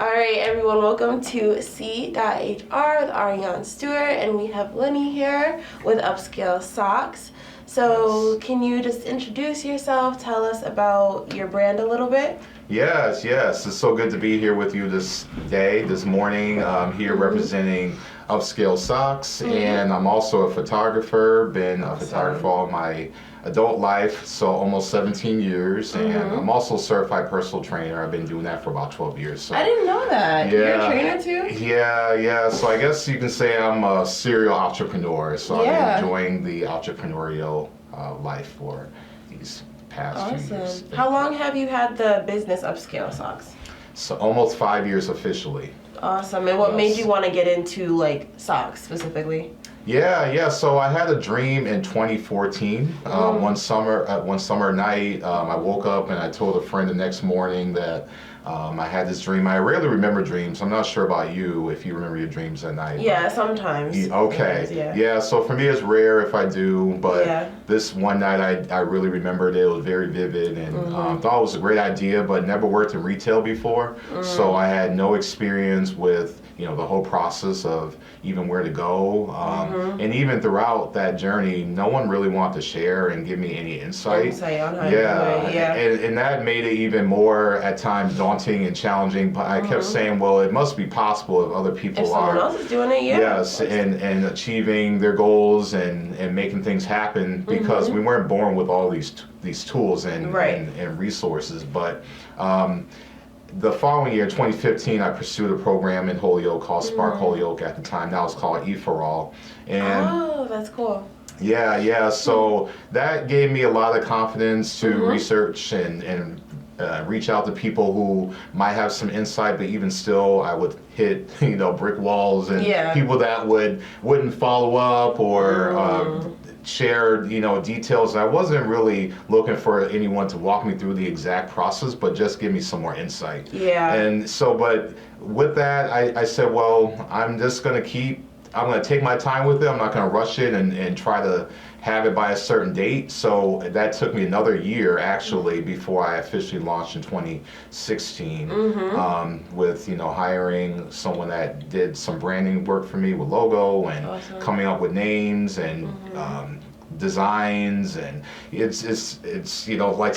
All right, everyone, welcome to C.HR with Ariaunstewart, and we have Lenny here with Upscale Socks. So can you just introduce yourself, tell us about your brand a little bit? Yes. It's so good to be here with you this morning. I'm here representing Upscale Socks, and I'm also a photographer. Been a photographer all my adult life, so almost 17 years, and I'm also a certified personal trainer. I've been doing that for about 12 years. So. I didn't know that. Yeah. You're a trainer too? Yeah. So I guess you can say I'm a serial entrepreneur. So I'm enjoying the entrepreneurial life for these past few years. How long have you had the business Upscale Socks? So almost 5 years officially. Awesome. And what made you want to get into like socks specifically? Yeah. So I had a dream in 2014. One summer night, I woke up and I told a friend the next morning that I had this dream. I rarely remember dreams. I'm not sure about you, if you remember your dreams at night. Yeah, sometimes. Okay. Yeah. So for me, it's rare if I do, but this one night I really remembered it. It was very vivid, and thought it was a great idea, but never worked in retail before. So I had no experience with the whole process of even where to go. And even throughout that journey, no one really wanted to share and give me any insight. On how to do it. And that made it even more at times daunting and challenging. But I kept saying, well, it must be possible if other people if someone else is doing it, Yes, and achieving their goals and making things happen, because we weren't born with all these tools and resources. But the following year, 2015, I pursued a program in Holyoke called Spark Holyoke at the time. Now it's called E4All. Oh, that's cool. Yeah. So that gave me a lot of confidence to research and reach out to people who might have some insight, but even still, I would hit brick walls and people that wouldn't follow up or share details. I wasn't really looking for anyone to walk me through the exact process, but just give me some more insight. And so, but with that, I said, well, I'm going to take my time with it. I'm not going to rush it and try to have it by a certain date. So that took me another year actually before I officially launched in 2016 with hiring someone that did some branding work for me with logo and coming up with names and designs, and it's like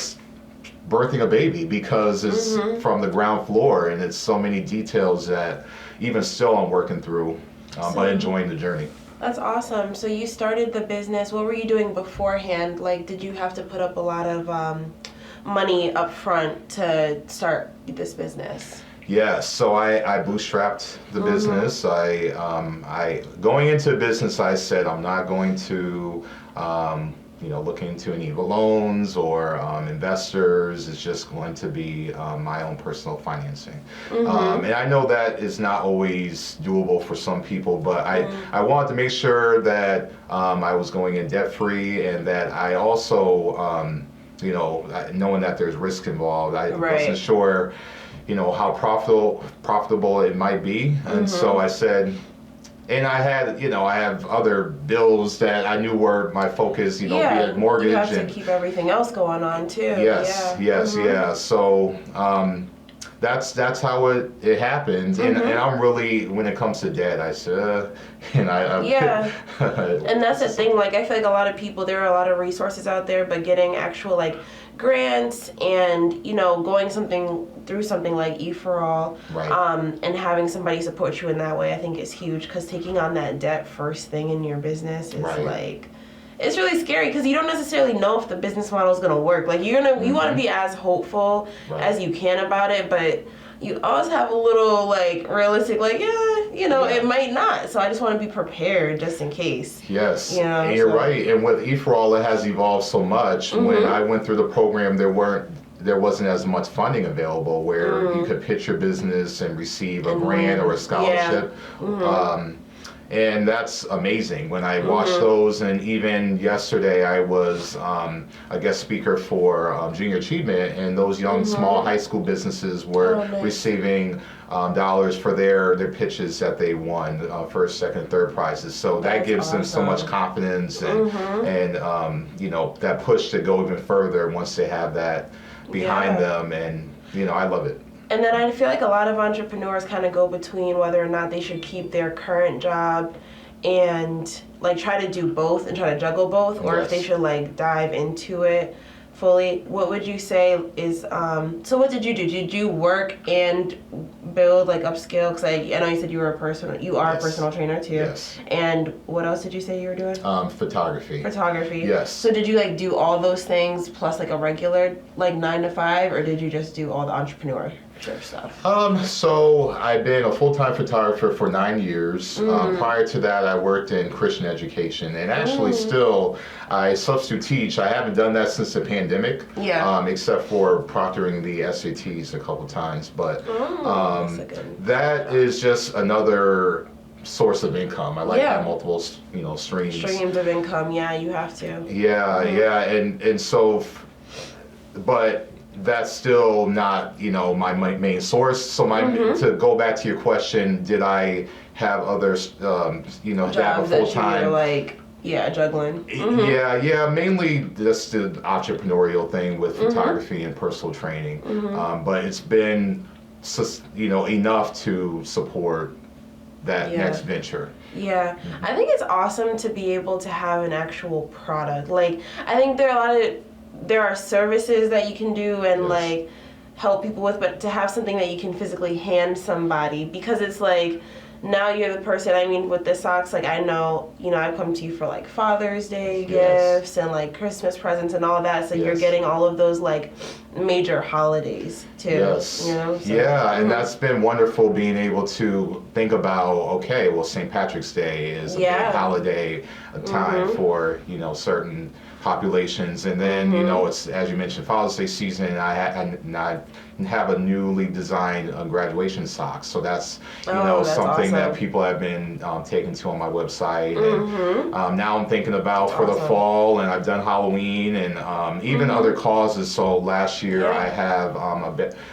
birthing a baby, because it's from the ground floor and it's so many details that even still I'm working through, but enjoying the journey. That's awesome. So you started the business. What were you doing beforehand? Like, did you have to put up a lot of money up front to start this business? Yes, so I bootstrapped the business. I going into business, I said I'm not going to look into any loans or investors. It's just going to be my own personal financing. And I know that is not always doable for some people, but I wanted to make sure that I was going in debt free, and that I also, knowing that there's risk involved, I wasn't sure how profitable it might be. And so I said, and I have other bills that I knew were my focus, be it mortgage. You have to keep everything else going on too. Yes. So that's how it happened. And I'm really, when it comes to debt, I said, and that's the thing. Like, I feel like a lot of people, there are a lot of resources out there, but getting actual grants and going through something like E4All, and having somebody support you in that way, I think is huge, because taking on that debt first thing in your business is it's really scary, because you don't necessarily know if the business model is going to work. Like, you want to be as hopeful as you can about it, but you always have a little realistic, it might not. So I just want to be prepared just in case. Yes, and you're right. And with E4All, it has evolved so much. When I went through the program, there wasn't as much funding available where you could pitch your business and receive a grant or a scholarship. And that's amazing when I watched those. And even yesterday, I was a guest speaker for Junior Achievement, and those young small high school businesses were receiving dollars for their pitches that they won, first, second, third prizes. So that gives them so much confidence and that push to go even further once they have that behind them. And I love it. And then I feel like a lot of entrepreneurs kind of go between whether or not they should keep their current job and like try to do both and try to juggle both, or if they should like dive into it fully. What would you say is so what did you do? Did you work and build like Upscale? Because I know you said you are a personal trainer too. Yes. And what else did you say you were doing? Photography. Yes. So did you like do all those things plus like a regular like 9 to 5, or did you just do all the entrepreneurship stuff? So I've been a full-time photographer for 9 years. Prior to that, I worked in Christian education, and actually still I substitute teach. I haven't done that since the pandemic, except for proctoring the SATs a couple times. But that is just another source of income. I like to have multiple, streams. Streams of income. Yeah, you have to. Yeah, and so, but that's still not, my main source. So to go back to your question, did I have others, have a full time? Juggling. Yeah, mainly just the entrepreneurial thing with photography and personal training. But it's been, enough to support that next venture. Yeah, I think it's awesome to be able to have an actual product. Like, I think there are services that you can do and like help people with, but to have something that you can physically hand somebody, because it's like now you're the person. I mean, with the socks, like I know, I've come to you for like Father's Day gifts and like Christmas presents and all that. So you're getting all of those like major holidays too. Yes. So, and that's been wonderful being able to think about, okay, well, St. Patrick's Day is a big holiday, a time for, certain populations, and then it's, as you mentioned, Father's Day season, and I have a newly designed graduation socks, so that's that's something awesome that people have been taking to on my website, and now I'm thinking about for the fall, and I've done Halloween and even other causes. So last year I have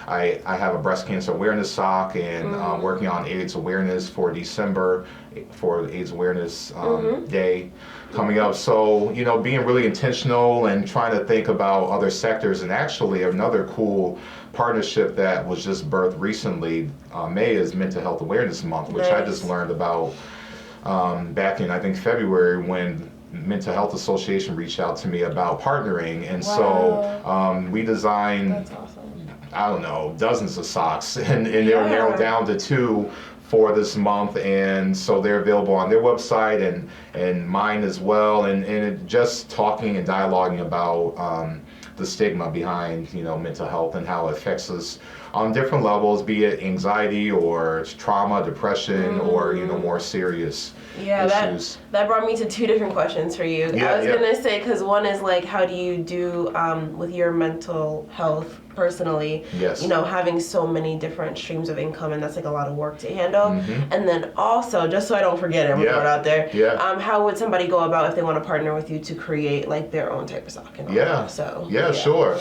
I have a breast cancer awareness sock, and working on AIDS awareness for December for AIDS awareness day coming up. So, being really intentional and trying to think about other sectors. And actually another cool partnership that was just birthed recently, May is Mental Health Awareness Month, which I just learned about back in, I think, February, when Mental Health Association reached out to me about partnering. And so we designed, that's awesome, I don't know, dozens of socks, and they were narrowed down to 2 for this month, and so they're available on their website and mine as well, and it just talking and dialoguing about the stigma behind mental health and how it affects us on different levels, be it anxiety or trauma, depression, or more serious issues. That brought me to 2 different questions for you. I was gonna say, because one is like, how do you do with your mental health personally? Having so many different streams of income, and that's like a lot of work to handle. And then also, just so I don't forget it, I'm gonna throw it out there. How would somebody go about if they want to partner with you to create like their own type of sock and all that? So sure.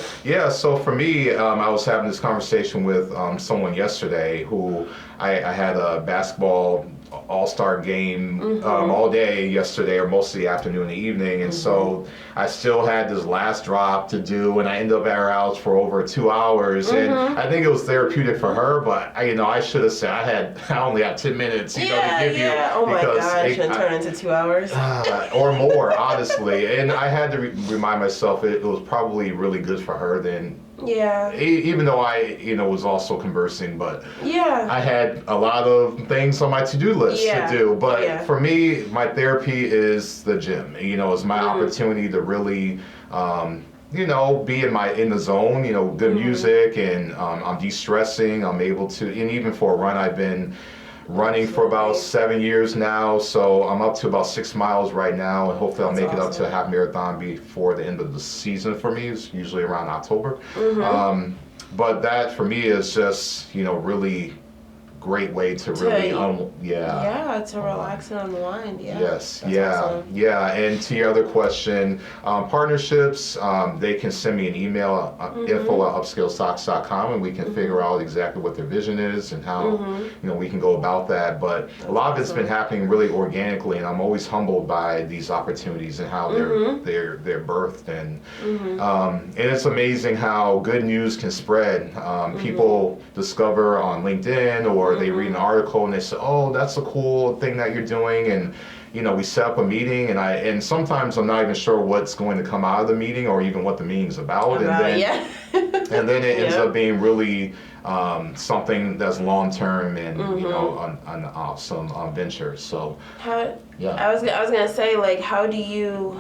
So for me, I was having this conversation with someone yesterday who I had a basketball all-star game all day yesterday, or most of the afternoon and the evening, and so I still had this last drop to do, and I ended up at her house for over 2 hours, and I think it was therapeutic for her, but I should have said I only have 10 minutes to give you. Oh my gosh, and turn into 2 hours or more, honestly, and I had to remind myself it was probably really good for her then. Even though I, was also conversing, but I had a lot of things on my to-do list to do. But for me, my therapy is the gym. It's my opportunity to really, be in the zone. Good music, and I'm de-stressing. I'm able to, and even for a run, I've been running for about 7 years now, so I'm up to about 6 miles right now, and hopefully I'll make it up to a half marathon before the end of the season for me. It's usually around October. But that for me is just, really great way to really, to relax and unwind. Yeah. Yes, That's yeah, awesome. yeah. And to your other question, partnerships, they can send me an email, info@upscalesocks.com, and we can figure out exactly what their vision is and how we can go about that. But a lot of it's been happening really organically, and I'm always humbled by these opportunities and how they're birthed. And it's amazing how good news can spread. People discover on LinkedIn, or they read an article and they say, "Oh, that's a cool thing that you're doing," and we set up a meeting, and sometimes I'm not even sure what's going to come out of the meeting or even what the meeting's about, and then it ends up being really something that's long term and an awesome venture. So I was gonna say, like, how do you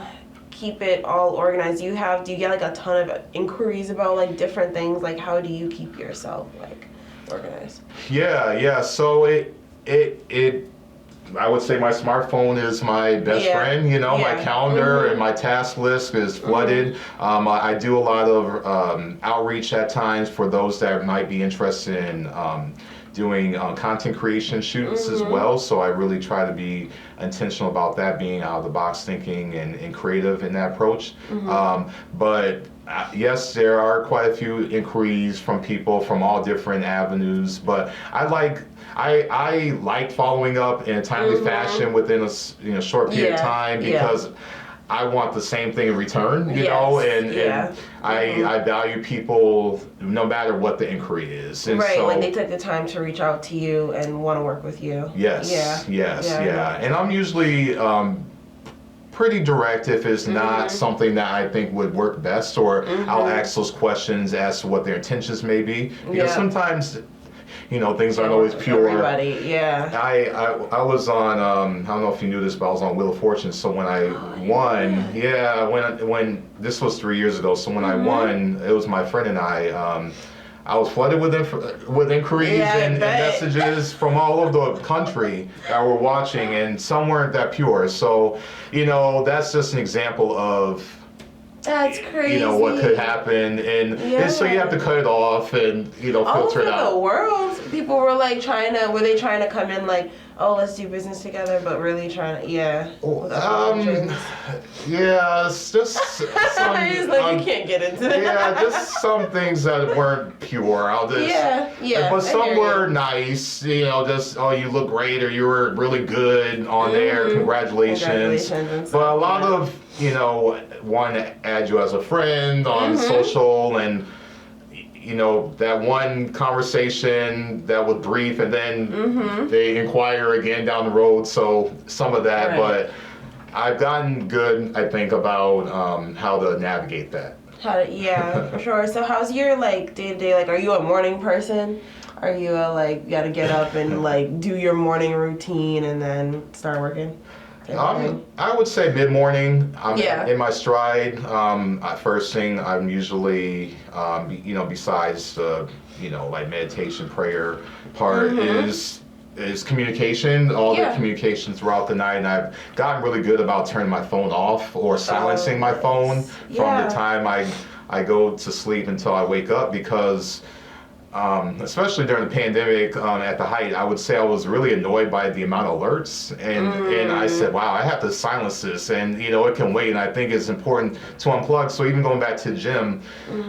keep it all organized? Do you get like a ton of inquiries about like different things? Like, how do you keep yourself like organized? Yeah. So it I would say my smartphone is my best friend. My calendar and my task list is flooded. I do a lot of outreach at times for those that might be interested in doing content creation shoots as well. So I really try to be intentional about that, being out of the box thinking and creative in that approach. But yes, there are quite a few inquiries from people from all different avenues, but I like following up in a timely fashion within a short period of time, because I want the same thing in return, you know, and I value people no matter what the inquiry is. And right, so, like they took the time to reach out to you and want to work with you. Yes. And I'm usually pretty direct if it's not something that I think would work best, or I'll ask those questions as to what their intentions may be, because sometimes things aren't always pure. Everybody, I was on, I don't know if you knew this, but I was on Wheel of Fortune. So when I won, when this was 3 years ago. So when I won, it was my friend and I was flooded with inquiries and messages from all over the country that were watching, and some weren't that pure. So, that's just an example of, that's crazy. What could happen, and so you have to cut it off and filter it out. All over the world, people were like were they trying to come in like, oh, let's do business together, but really trying to, it's just some, He's like, you can't get into that. Just some things that weren't pure. I'll just, but some were nice, just, oh, you look great, or you were really good on there, congratulations. But a lot of, want to add you as a friend on social, and that one conversation that was brief, and then they inquire again down the road. So some of that, but I've gotten good, I think, about how to navigate that. For sure. So how's your like day to day? Like, are you a morning person? Are you you gotta get up and like do your morning routine and then start working? I would say mid-morning. I'm in my stride. First thing, I'm usually, besides the, like meditation, prayer part is communication. All the communication throughout the night, and I've gotten really good about turning my phone off or silencing my phone from the time I go to sleep until I wake up, because especially during the pandemic, at the height, I would say I was really annoyed by the amount of alerts, and I said, wow, I have to silence this, and it can wait, and I think it's important to unplug. So even going back to the gym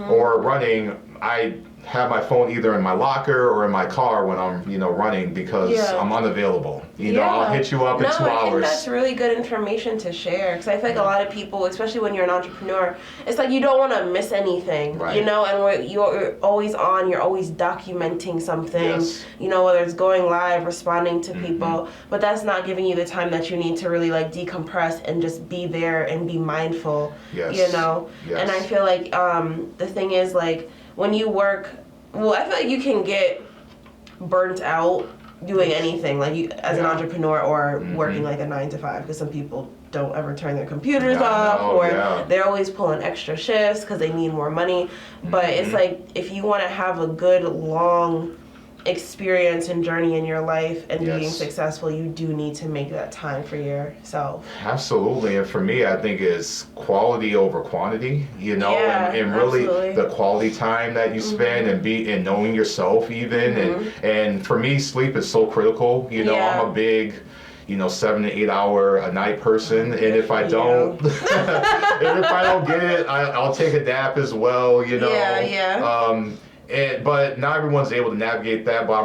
or running, I have my phone either in my locker or in my car when I'm running, because I'm unavailable. I'll hit you up in 2 hours. I think that's really good information to share, because I feel like a lot of people, especially when you're an entrepreneur, it's like you don't want to miss anything, and you're always on, you're always documenting something, whether it's going live, responding to people, but that's not giving you the time that you need to really like decompress and just be there and be mindful, and I feel like the thing is, like, when you work, I feel like you can get burnt out doing anything, like you as an entrepreneur or working like a 9 to 5, because some people don't ever turn their computers off, or they're always pulling extra shifts because they need more money. But it's like, if you want to have a good long experience and journey in your life and Yes. being successful, you do need to make that time for yourself. Absolutely. And for me, I think it's quality over quantity, you know, Yeah, and really absolutely. the quality time that you spend and knowing yourself even. And for me, sleep is so critical. You know, Yeah. I'm a big, 7 to 8 hour a night person. And if I don't, and if I don't get it, I'll take a nap as well, you know. Yeah. But not everyone's able to navigate that. But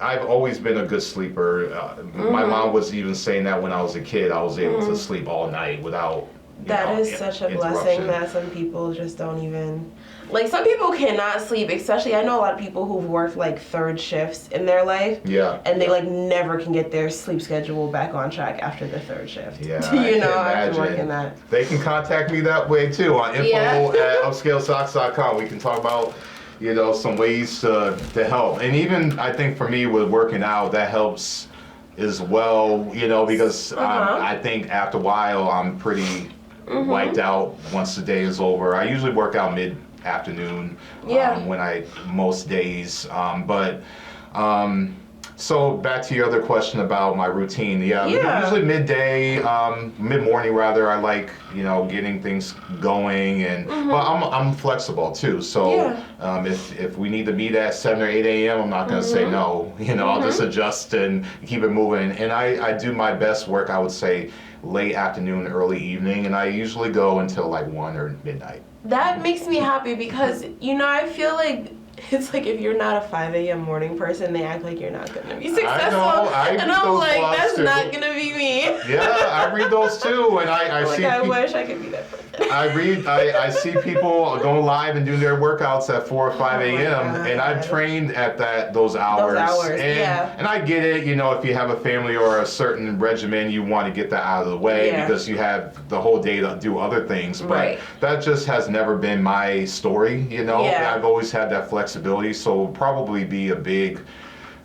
I've always been a good sleeper. My mom was even saying that when I was a kid, I was able to sleep all night without. That is such a blessing that some people just don't even. Like, some people cannot sleep, especially, I know a lot of people who've worked, like, third shifts in their life. Yeah. And they, like, never can get their sleep schedule back on track after the third shift. Yeah, You know, I I've can been working imagine. that. They can contact me that way, too, on info@upscalesocks.com. We can talk about, some ways to help. And even, I think, for me, with working out, that helps as well, because I think after a while, I'm pretty wiped out once the day is over. I usually work out mid-afternoon most days. So back to your other question about my routine. Usually midday, mid-morning rather. I like getting things going, and but I'm flexible too. So if we need to meet at 7 or 8 a.m., I'm not going to say no. I'll just adjust and keep it moving. And I do my best work, I would say, late afternoon, early evening, and I usually go until like 1 or midnight. That makes me happy because, I feel like it's like if you're not a 5 a.m. morning person, they act like you're not going to be successful. I and I'm like, that's too. not going to be me. Yeah, I read those too, and I see. I wish I could be that person. I see people going live and doing their workouts at 4 or 5 a.m. and I've trained at those hours. And I get it, if you have a family or a certain regimen, you want to get that out of the way because you have the whole day to do other things. But that just has never been my story, I've always had that flexibility, so it would probably be a big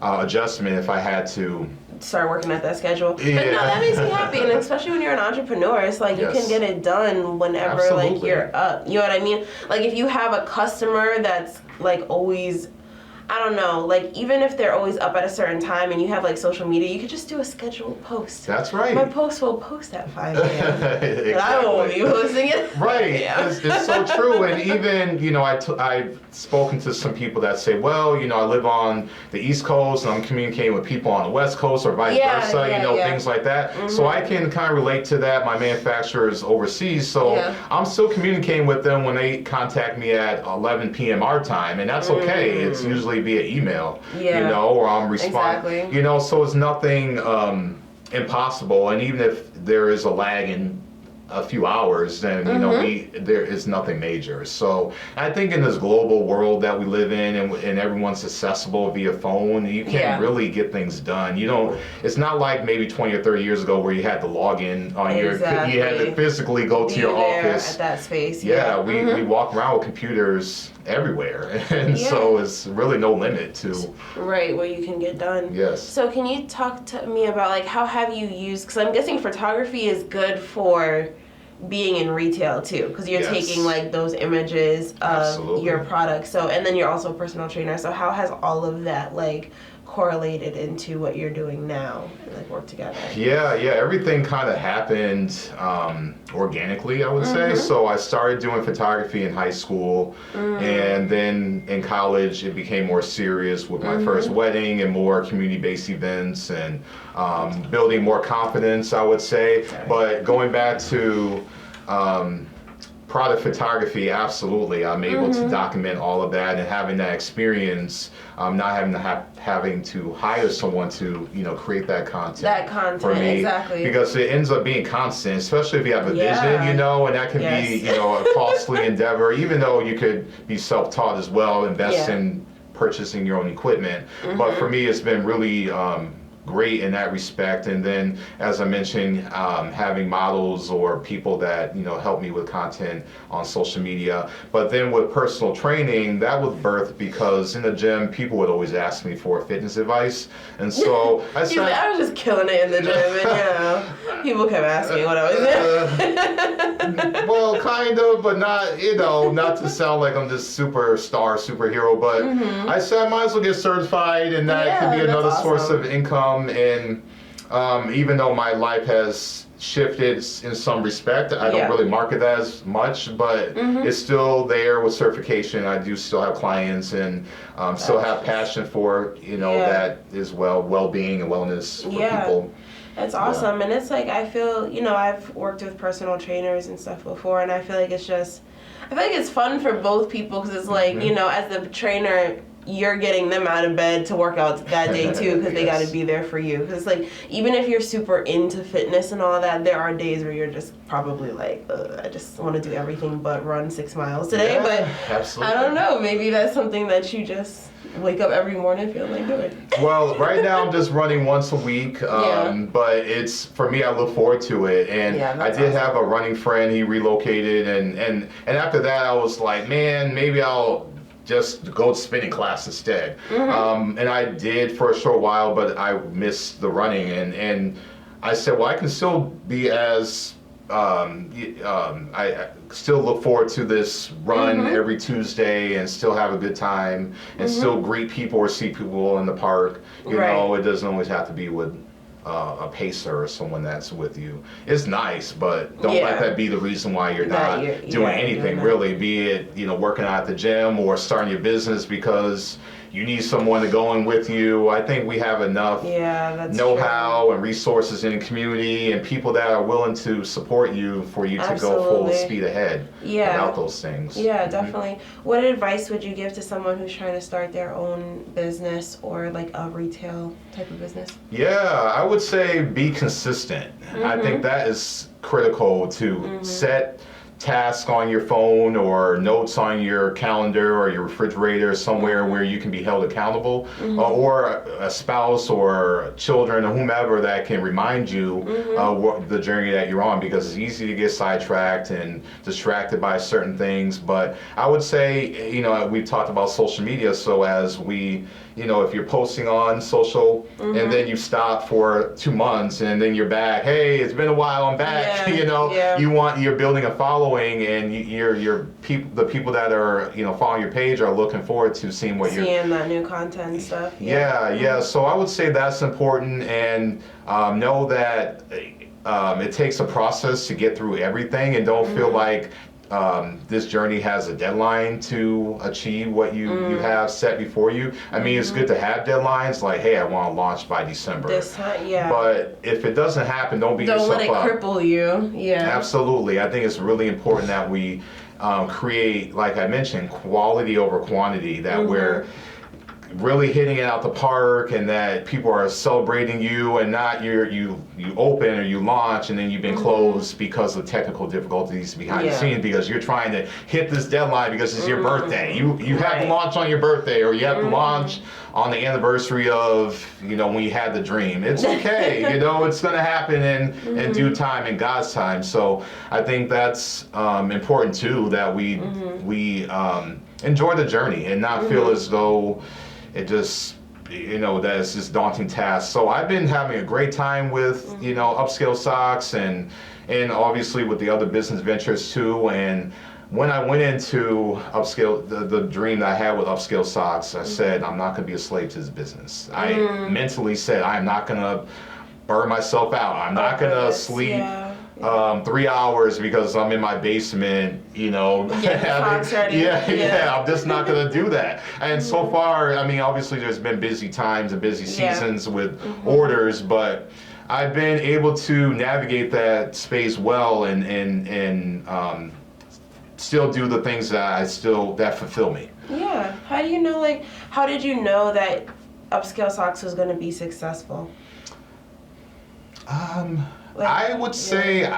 adjustment if I had to start working at that schedule. But no, that makes me happy, and especially when you're an entrepreneur, it's like you can get it done whenever like you're up. You know what I mean? Like if you have a customer that's like always, I don't know, like even if they're always up at a certain time and you have like social media, you could just do a scheduled post. That's right. My post will post at 5 a.m. Exactly. I won't be posting it. Right. It's so true. And even, I've spoken to some people that say, well, I live on the East Coast and I'm communicating with people on the West Coast or vice versa, things like that. So I can kind of relate to that. My manufacturer is overseas, so I'm still communicating with them when they contact me at 11 p.m. our time, and that's okay. It's usually via email, or I'm responding, so it's nothing impossible. And even if there is a lag in a few hours, then there is nothing major. So I think in this global world that we live in, and everyone's accessible via phone, you can really get things done. It's not like maybe 20 or 30 years ago where you had to log in on you had to physically go to your office at that space. We walk around with computers everywhere, and so it's really no limit to what you can get done. Yes. So can you talk to me about like how have you used, because I'm guessing photography is good for being in retail too, because you're taking like those images of your product. So, and then you're also a personal trainer. So how has all of that like correlated into what you're doing now and like work together? Everything kind of happened organically, I would say. So I started doing photography in high school, and then in college it became more serious with my first wedding and more community-based events and building more confidence, I would say. But going back to product photography, absolutely. I'm able to document all of that and having that experience, not having to hire someone to, create that content. For me, exactly. Because it ends up being constant, especially if you have a vision, and that can be, a costly endeavor, even though you could be self-taught as well, invest in purchasing your own equipment. But for me, it's been really great in that respect. And then, as I mentioned, having models or people that, help me with content on social media. But then with personal training, that was birthed because in the gym, people would always ask me for fitness advice. And so I He's like, I was just killing it in the gym, and people kept asking me what I was doing. Well, kind of, but not, not to sound like I'm this superhero, but I said I might as well get certified, and that could be another source of income. And even though my life has shifted in some respect, I don't really market that as much, but it's still there with certification. I do still have clients, and still have passion for that as well-being and wellness for people. That's awesome. And it's like, I feel, I've worked with personal trainers and stuff before, and I feel like it's fun for both people, because it's like, as the trainer, you're getting them out of bed to work out that day too, because they got to be there for you. Because like, even if you're super into fitness and all that, there are days where you're just probably like, I just want to do everything but run 6 miles today. But absolutely. I don't know, maybe that's something that you just wake up every morning feeling like doing. Well, right now I'm just running once a week, but it's, for me, I look forward to it. And I did have a running friend, he relocated, and after that I was like, man, maybe I'll just go to spinning class instead. And I did for a short while, but I missed the running, and I said, well, I can still be as I still look forward to this run every Tuesday and still have a good time and still greet people or see people in the park. You know, it doesn't always have to be with a pacer or someone that's with you. It's nice, but don't let that be the reason why you're not doing anything really, be it, working out at the gym or starting your business because you need someone to go in with you. I think we have enough know-how and resources in the community and people that are willing to support you for you to go full speed ahead without those things. Yeah, definitely. What advice would you give to someone who's trying to start their own business or like a retail type of business? Yeah, I would say be consistent. I think that is critical to set tasks on your phone or notes on your calendar or your refrigerator somewhere where you can be held accountable, or a spouse or children or whomever that can remind you what the journey that you're on, because it's easy to get sidetracked and distracted by certain things. But I would say, we've talked about social media, so as we if you're posting on social and then you stop for 2 months and then you're back, hey, it's been a while, I'm back. You're building a following, and the people that are following your page are looking forward to seeing that new content and stuff. So I would say that's important, and know that it takes a process to get through everything, and don't feel like this journey has a deadline to achieve what you have set before you. I mean, it's good to have deadlines like, hey, I want to launch by December. This time, But if it doesn't happen, don't beat yourself up. Don't let it cripple you. Yeah. Absolutely. I think it's really important that we create, like I mentioned, quality over quantity, that we're really hitting it out the park, and that people are celebrating you, and not you open or you launch and then you've been closed because of technical difficulties behind the scenes, because you're trying to hit this deadline because it's your birthday. You have to launch on your birthday, or you have to launch on the anniversary of when you had the dream. It's okay. It's going to happen in due time, in God's time. So I think that's important too, that we enjoy the journey and not feel as though it just, that it's this daunting task. So I've been having a great time with, Upscale Socks and obviously with the other business ventures too. And when I went into Upscale, the dream that I had with Upscale Socks, I said, I'm not going to be a slave to this business. I mentally said, I'm not going to burn myself out. I'm not going to sleep 3 hours because I'm in my basement, I'm just not going to do that. And so far, I mean, obviously there's been busy times and busy seasons with orders, but I've been able to navigate that space well and still do the things that fulfill me. Yeah. How did you know that Upscale Socks was going to be successful? I would say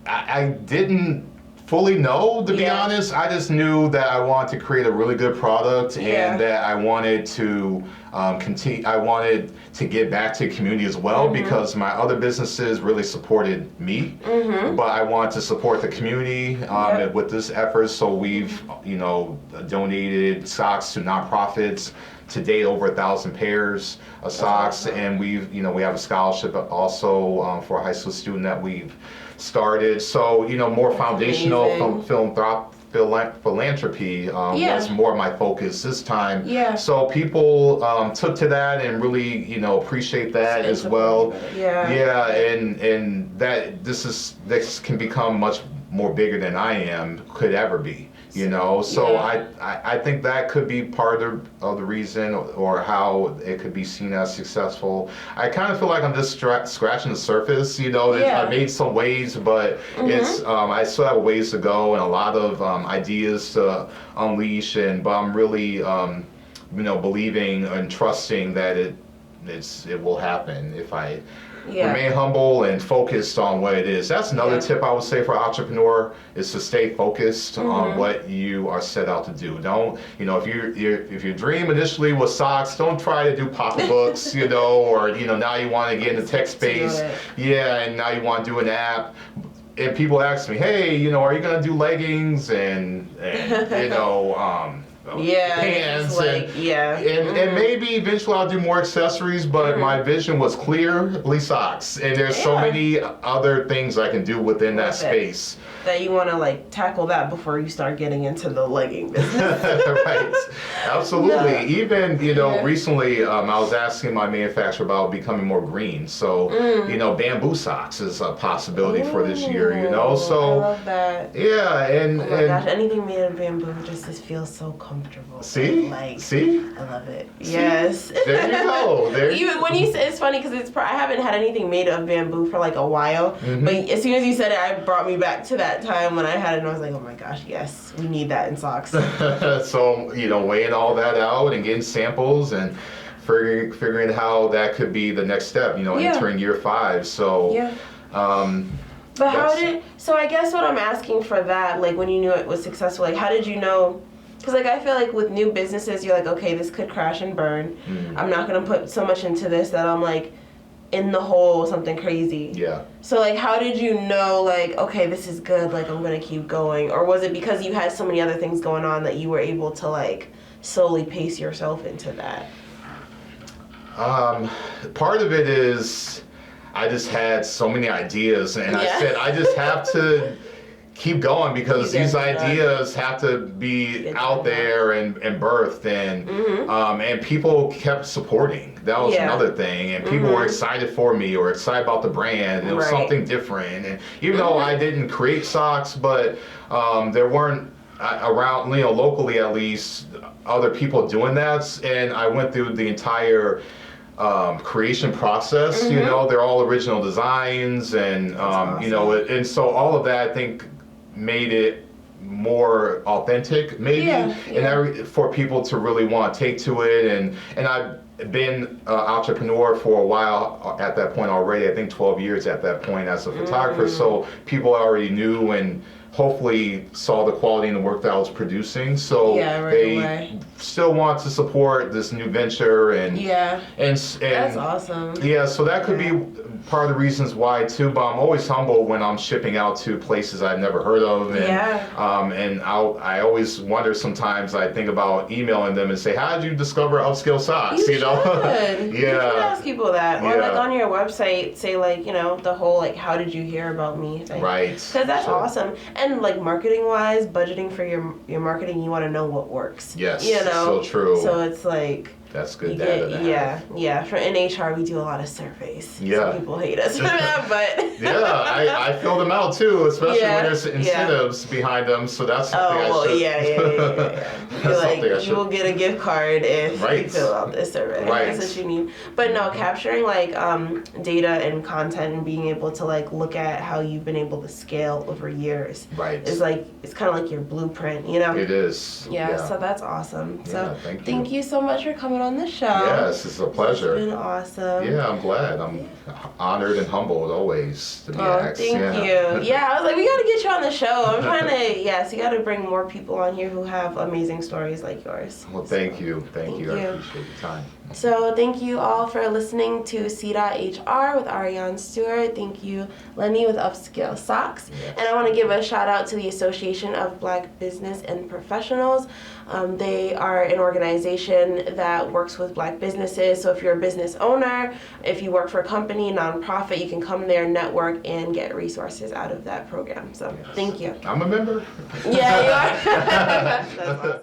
I didn't fully know, to be honest. I just knew that I wanted to create a really good product and that I wanted to I wanted to give back to the community as well, because my other businesses really supported me, but I wanted to support the community with this effort. So we've, donated socks to nonprofits. To date, over 1,000 pairs of socks, and we have a scholarship also for a high school student that we've started. So more foundational philanthropy was more my focus this time. Yeah. So people took to that and really appreciate that as well. Yeah. Yeah, and that this can become much more bigger than I could ever be. So I think that could be part of the reason, or how it could be seen as successful. I kind of feel like I'm just scratching the surface. I made some waves, but it's I still have ways to go and a lot of ideas to unleash. But I'm really believing and trusting that it will happen if I remain humble and focused on what it is. That's another tip I would say for an entrepreneur, is to stay focused on what you are set out to do. Don't, if your dream initially was socks, don't try to do pocketbooks, or now you want to get in the tech space. And now you want to do an app. And people ask me, hey, are you going to do leggings and pants and maybe eventually I'll do more accessories, but my vision was clearly socks, and there's so many other things I can do within that space. That you want to tackle that before you start getting into the legging business. Right, absolutely. No. Even recently I was asking my manufacturer about becoming more green. So bamboo socks is a possibility for this year. So I love that. Yeah, and oh my gosh, anything made of bamboo just feels so comfortable. See, I love it. See? Yes. There you go. Even when you say, it's funny because I haven't had anything made of bamboo for a while, but as soon as you said it, it brought me back to that time when I had it, and I was like, oh my gosh, yes, we need that in socks. So weighing all that out and getting samples and figuring how that could be the next step, entering year 5. So but so I guess what I'm asking for that, when you knew it was successful, how did you know? Because I feel like with new businesses, you're okay, this could crash and burn. I'm not gonna put so much into this that I'm in the hole, something crazy. Yeah. So how did you know okay, this is good, I'm gonna keep going? Or was it because you had so many other things going on that you were able to slowly pace yourself into that? Part of it is I just had so many ideas, and I said I just have to keep going because these ideas have to be out there and birthed, and people kept supporting. That was another thing, and people were excited for me or excited about the brand. It was something different, and even though I didn't create socks, but there weren't around, locally at least, other people doing that, and I went through the entire creation process. They're all original designs, and awesome. And so all of that I think made it more authentic, maybe, and for people to really want to take to it. And I've been an entrepreneur for a while at that point already. I think 12 years at that point as a photographer. So people already knew and hopefully saw the quality in the work that I was producing. So they still want to support this new venture, and that's awesome. Yeah, so that could be part of the reasons why too. But I'm always humble when I'm shipping out to places I've never heard of, and I always wonder sometimes. I think about emailing them and say, "How did you discover Upscale socks?" You should ask people that, or on your website, say the whole how did you hear about me thing. Right. Because that's awesome. And marketing wise, budgeting for your marketing, you want to know what works. Yes. So true. So it's that's good data. In HR, we do a lot of surveys. Yeah. Some people hate us for that, but I fill them out too, especially when there's incentives behind them. So that's something you will get a gift card if you fill out this survey. Right. That's what you need. But no, capturing data and content and being able to look at how you've been able to scale over years. Right. Is it's kind of your blueprint, It is. Yeah. So that's awesome. So thank you so much for coming on the show. Yes, it's a pleasure. It's been awesome. Yeah, I'm glad. I'm honored and humbled always to be asked. Thank you. Yeah, I was we got to get you on the show. I'm trying to, so you got to bring more people on here who have amazing stories like yours. Well, thank you. Thank you. I appreciate your time. So thank you all for listening to C.HR with Ariaunstewart. Thank you, Lenny, with Upscale Socks. Yes. And I want to give a shout out to the Association of Black Business and Professionals. They are an organization that works with Black businesses. So if you're a business owner, if you work for a company, nonprofit, you can come there, network, and get resources out of that program. So thank you. I'm a member. Yeah, you are. That's awesome.